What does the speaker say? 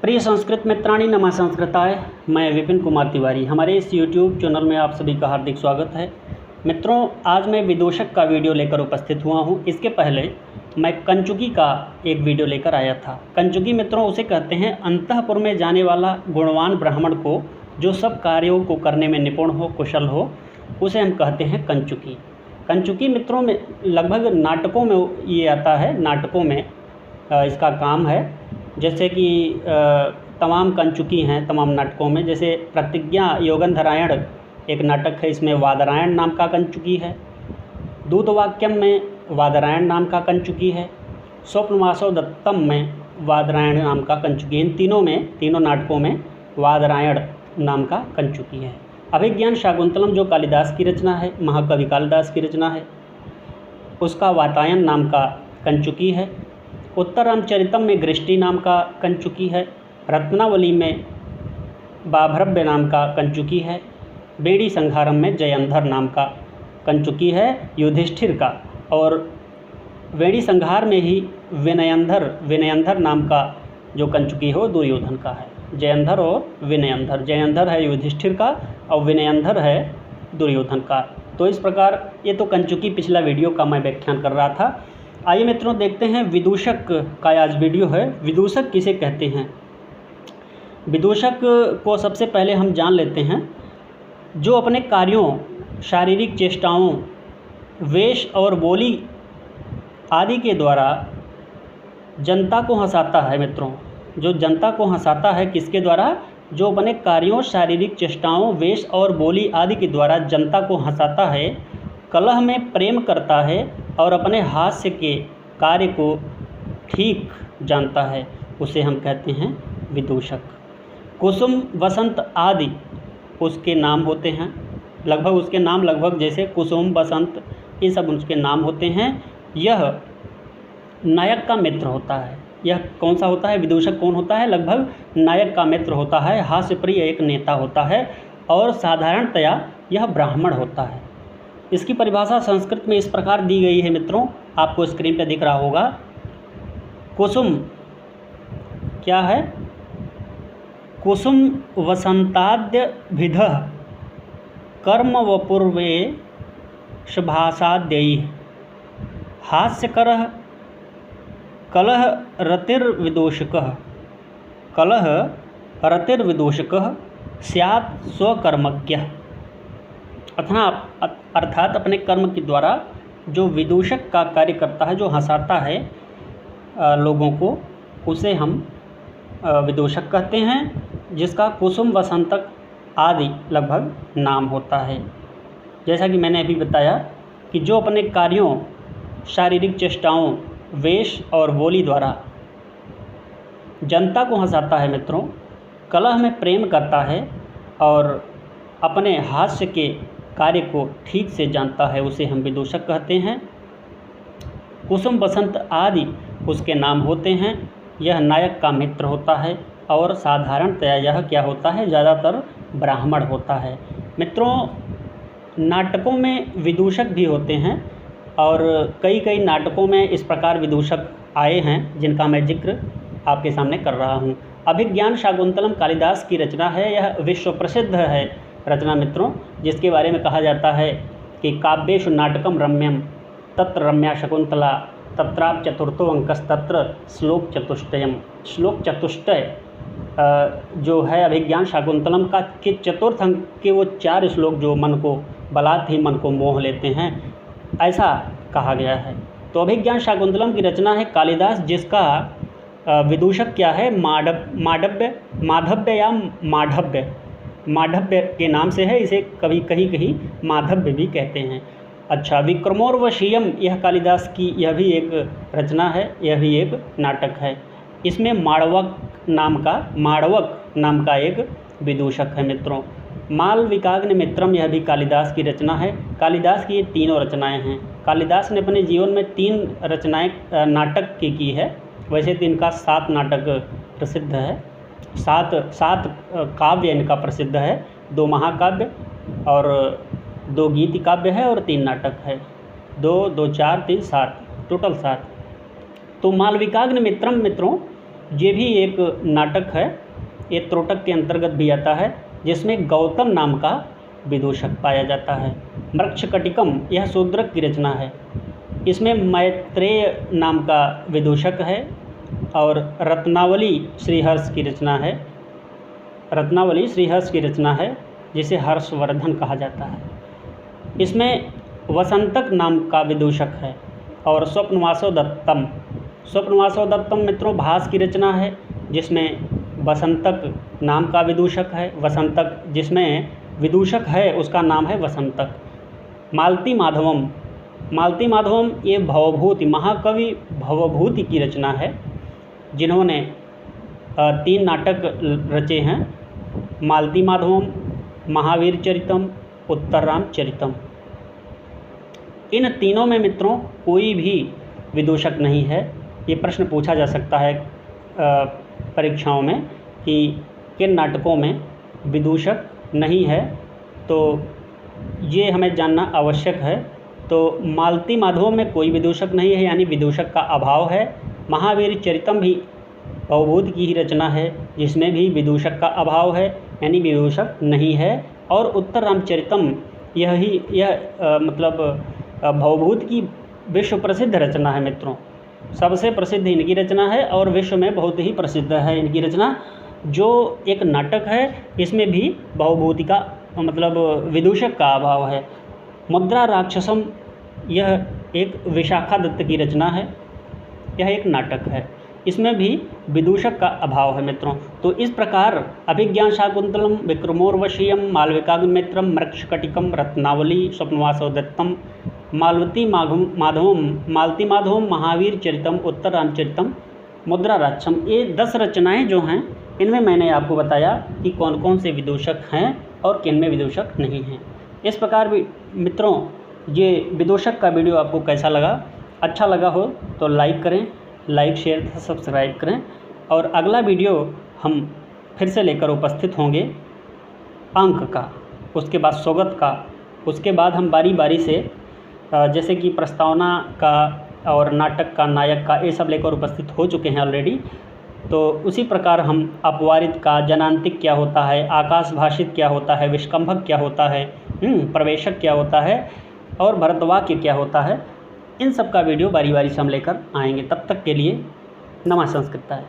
प्रिय संस्कृत मित्राणी नमः संस्कृताय। मैं विपिन कुमार तिवारी। हमारे इस YouTube चैनल में आप सभी का हार्दिक स्वागत है। मित्रों, आज मैं विदूषक का वीडियो लेकर उपस्थित हुआ हूँ। इसके पहले मैं कंचुकी का एक वीडियो लेकर आया था। कंचुकी मित्रों उसे कहते हैं अंतःपुर में जाने वाला गुणवान ब्राह्मण को जो सब कार्यों को करने में निपुण हो, कुशल हो, उसे हम कहते हैं कंचुकी। कंचुकी मित्रों में लगभग नाटकों में ये आता है। नाटकों में इसका काम है। जैसे कि तमाम कंचुकी हैं तमाम नाटकों में। जैसे प्रतिज्ञा योगंधरायण एक नाटक है, इसमें वादरायण नाम का कंचुकी है। दूतवाक्यम में वादरायण नाम का कंचुकी है। स्वप्नवासव दत्तम में वादरायण नाम का कंचुकी है। इन तीनों नाटकों में वादरायण नाम का कंचुकी है। अभिज्ञान शाकुंतलम जो कालिदास की रचना है, महाकवि कालिदास की रचना है, उसका वातायन नाम का कंचुकी है। उत्तर रामचरितम में गृष्टि नाम का कंचुकी है। रत्नावली में बाभ्रव्य नाम का कंचुकी है। बेड़ी संहारम में जयंधर नाम का कंचुकी है युधिष्ठिर का। और बेड़ी संहार में ही विनयंधर नाम का जो कंचुकी हो दुर्योधन का है। जयंधर और विनयंधर, जयंधर है युधिष्ठिर का और विनयंधर है दुर्योधन का। तो इस प्रकार ये तो कंचुकी पिछला वीडियो का मैं व्याख्यान कर रहा था। आइए मित्रों देखते हैं विदूषक का आज वीडियो है। विदूषक किसे कहते हैं? विदूषक को सबसे पहले हम जान लेते हैं। जो अपने कार्यों, शारीरिक चेष्टाओं, वेश और बोली आदि के द्वारा जनता को हंसाता है। मित्रों, जो जनता को हंसाता है किसके द्वारा? जो अपने कार्यों, शारीरिक चेष्टाओं, वेश और बोली आदि के द्वारा जनता को हंसाता है, कलह में प्रेम करता है और अपने हास्य के कार्य को ठीक जानता है, उसे हम कहते हैं विदूषक। कुसुम, वसंत आदि उसके नाम होते हैं। लगभग उसके नाम जैसे कुसुम, वसंत, ये सब उसके नाम होते हैं। यह नायक का मित्र होता है। यह कौन सा होता है? विदूषक कौन होता है? लगभग नायक का मित्र होता है। हास्य प्रिय एक नेता होता है और साधारणतया यह ब्राह्मण होता है। इसकी परिभाषा संस्कृत में इस प्रकार दी गई है मित्रों, आपको स्क्रीन पर दिख रहा होगा। कुसुम क्या है? कुसुम वसंताद्य विधः कर्म वपूर्वे शुभासाद्यैः हास्यकरः कलह रतिर्विदूषकः स्यात् स्वकर्मज्ञः। अर्थात अपने कर्म के द्वारा जो विदूषक का कार्य करता है, जो हंसाता है लोगों को, उसे हम विदूषक कहते हैं, जिसका कुसुम, वसंतक आदि लगभग नाम होता है। जैसा कि मैंने अभी बताया कि जो अपने कार्यों, शारीरिक चेष्टाओं, वेश और बोली द्वारा जनता को हंसाता है मित्रों, कलह में प्रेम करता है और अपने हास्य के कार्य को ठीक से जानता है, उसे हम विदूषक कहते हैं। कुसुम, वसंत आदि उसके नाम होते हैं। यह नायक का मित्र होता है और साधारणतया यह क्या होता है? ज़्यादातर ब्राह्मण होता है। मित्रों, नाटकों में विदूषक भी होते हैं और कई नाटकों में इस प्रकार विदूषक आए हैं जिनका मैं जिक्र आपके सामने कर रहा हूँ। अभिज्ञान शाकुंतलम कालिदास की रचना है। यह विश्व प्रसिद्ध है रचना मित्रों, जिसके बारे में कहा जाता है कि काव्येषु नाटकम रम्यम तत्र रम्या शकुंतला तत्राप चतुर्थो अंकस्तत्र श्लोक चतुष्टयम। श्लोक चतुष्टय जो है अभिज्ञान शाकुंतलम का कि चतुर्थ अंक के वो 4 श्लोक जो मन को बलात् ही मन को मोह लेते हैं, ऐसा कहा गया है। तो अभिज्ञान शाकुंतलम की रचना है कालिदास, जिसका विदूषक क्या है? माधव्य के नाम से है। इसे कभी कहीं माधव्य भी कहते हैं। अच्छा, विक्रमोर्वशीयम यह कालिदास की यह भी एक रचना है, यह भी एक नाटक है। इसमें माड़वक नाम का एक विदूषक है मित्रों। मालविकाग्नि मित्रम यह भी कालिदास की रचना है। कालिदास की ये तीनों रचनाएं हैं। कालिदास ने अपने जीवन में 3 रचनाएं नाटक की है। वैसे तो इनका 7 नाटक प्रसिद्ध है, 7 काव्य इनका प्रसिद्ध है। 2 महाकाव्य और 2 गीति काव्य है और 3 नाटक है। 2, 2, 4, 3, 7, टोटल 7। तो मालविकाग्नि मित्रम मित्रों ये भी एक नाटक है, ये त्रोटक के अंतर्गत भी आता है, जिसमें गौतम नाम का विदूषक पाया जाता है। मृक्षकटिकम यह शूद्रक की रचना है, इसमें मैत्रेय नाम का विदूषक है। और रत्नावली श्रीहर्ष की रचना है, रत्नावली श्रीहर्ष की रचना है, जिसे हर्षवर्धन कहा जाता है। इसमें वसंतक नाम का विदूषक है। और स्वप्नवासो दत्तम, स्वप्नवासो दत्तम मित्रों भास की रचना है, जिसमें वसंतक नाम का विदूषक है। वसंतक जिसमें विदूषक है उसका नाम है वसंतक। मालती माधवम, मालती माधवम ये भवभूति, महाकवि भवभूति की रचना है, जिन्होंने 3 नाटक रचे हैं, मालती माधवम, महावीर चरितम, उत्तर रामचरितम। इन तीनों में मित्रों कोई भी विदूषक नहीं है। ये प्रश्न पूछा जा सकता है परीक्षाओं में कि किन नाटकों में विदूषक नहीं है, तो ये हमें जानना आवश्यक है। तो मालती माधव में कोई विदूषक नहीं है, यानी विदूषक का अभाव है। महावीर चरितम भी भवभूति की ही रचना है, जिसमें भी विदूषक का अभाव है, यानी विदूषक नहीं है। और उत्तर रामचरितम यह मतलब भवभूति की विश्व प्रसिद्ध रचना है मित्रों, सबसे प्रसिद्ध इनकी रचना है और विश्व में बहुत ही प्रसिद्ध है इनकी रचना, जो एक नाटक है। इसमें भी भवभूति का मतलब विदूषक का अभाव है। मुद्रा राक्षसम यह एक विशाखा दत्त की रचना है, यह एक नाटक है, इसमें भी विदूषक का अभाव है मित्रों। तो इस प्रकार अभिज्ञान शाकुंतलम, विक्रमोर्वशीयम, मालविकाग्निमित्रम, मृक्षकटिकम, रत्नावली, स्वप्नवासो दत्तम, मालती माधवम, मालती माधवम, महावीर चरितम, उत्तर रामचरितम, मुद्रा राक्षसम, ये 10 रचनाएं जो हैं, इनमें मैंने आपको बताया कि कौन कौन से विदूषक हैं और किन में विदूषक नहीं हैं। इस प्रकार भी मित्रों ये विदूषक का वीडियो आपको कैसा लगा? अच्छा लगा हो तो लाइक करें, लाइक शेयर सब्सक्राइब करें। और अगला वीडियो हम फिर से लेकर उपस्थित होंगे अंक का, उसके बाद स्वगत का, उसके बाद हम बारी बारी से जैसे कि प्रस्तावना का और नाटक का, नायक का, ये सब लेकर उपस्थित हो चुके हैं ऑलरेडी। तो उसी प्रकार हम अपवारित का, जनांतिक क्या होता है, आकाशभाषित क्या होता है, विष्कंभक क्या होता है, प्रवेशक क्या होता है और भरतवाक्य क्या होता है, इन सब का वीडियो बारी बारी से हम लेकर आएंगे। तब तक के लिए नमः संस्कृताय।